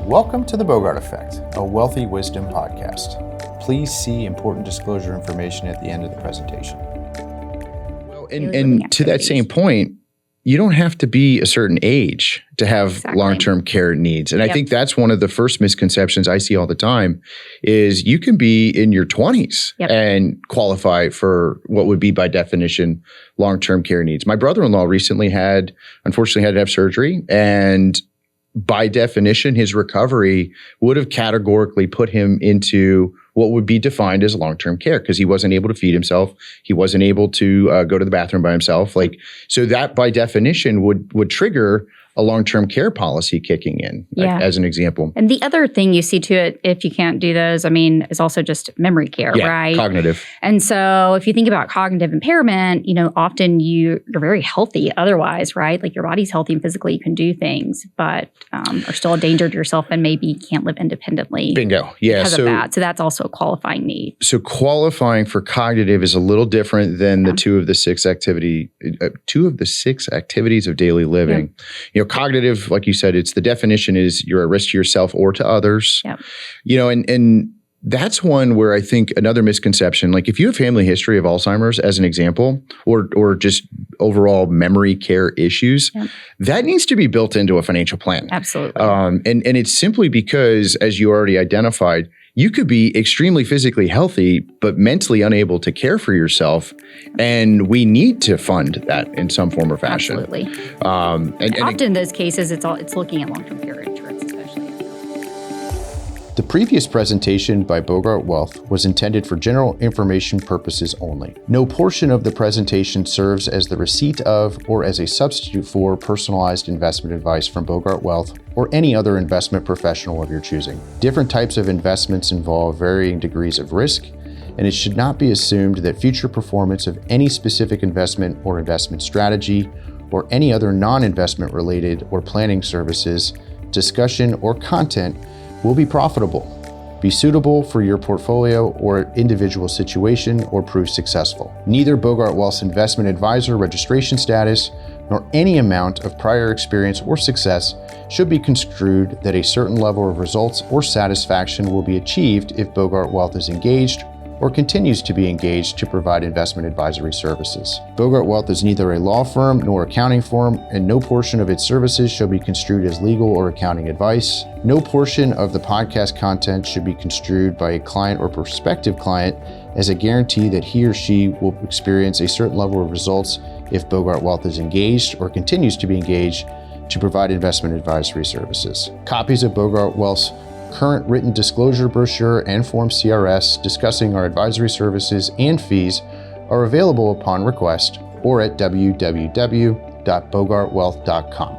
Welcome to the Bogart Effect, a wealthy wisdom podcast. Please see important disclosure information at the end of the presentation. Well, and to that same point, you don't have to be a certain age to have long-term care needs. And I think that's one of the first misconceptions I see all the time is you can be in your 20s and qualify for what would be by definition long-term care needs. My brother-in-law recently unfortunately had to have surgery, and by definition, his recovery would have categorically put him into what would be defined as long-term care because he wasn't able to feed himself. He wasn't able to go to the bathroom by himself. So that by definition would trigger a long-term care policy kicking in, as an example. And the other thing you see to it, if you can't do those, is also just memory care, right? Cognitive. And so if you think about cognitive impairment, often you're very healthy otherwise, right? Like your body's healthy and physically you can do things, but are still a danger to yourself and maybe can't live independently. Bingo. Yeah. Because of that. So that's also a qualifying need. So qualifying for cognitive is a little different than the two of the six activities of daily living. Cognitive, like you said, it's the definition is you're at risk to yourself or to others. And that's one where I think another misconception, like if you have family history of Alzheimer's as an example, or just overall memory care issues, that needs to be built into a financial plan. Absolutely. And it's simply because, as you already identified, you could be extremely physically healthy, but mentally unable to care for yourself. And we need to fund that in some form or fashion. Absolutely. And often in those cases, it's looking at long-term care insurance, especially. The previous presentation by Bogart Wealth was intended for general information purposes only. No portion of the presentation serves as the receipt of or as a substitute for personalized investment advice from Bogart Wealth or any other investment professional of your choosing. Different types of investments involve varying degrees of risk, and it should not be assumed that future performance of any specific investment or investment strategy or any other non-investment related or planning services, discussion, or content will be profitable, be suitable for your portfolio or individual situation, or prove successful. Neither Bogart Wealth's investment advisor registration status nor any amount of prior experience or success should be construed that a certain level of results or satisfaction will be achieved if Bogart Wealth is engaged or continues to be engaged to provide investment advisory services. Bogart Wealth is neither a law firm nor accounting firm, and no portion of its services shall be construed as legal or accounting advice. No portion of the podcast content should be construed by a client or prospective client as a guarantee that he or she will experience a certain level of results if Bogart Wealth is engaged or continues to be engaged to provide investment advisory services. Copies of Bogart Wealth's current written disclosure brochure and Form CRS discussing our advisory services and fees are available upon request or at www.bogartwealth.com.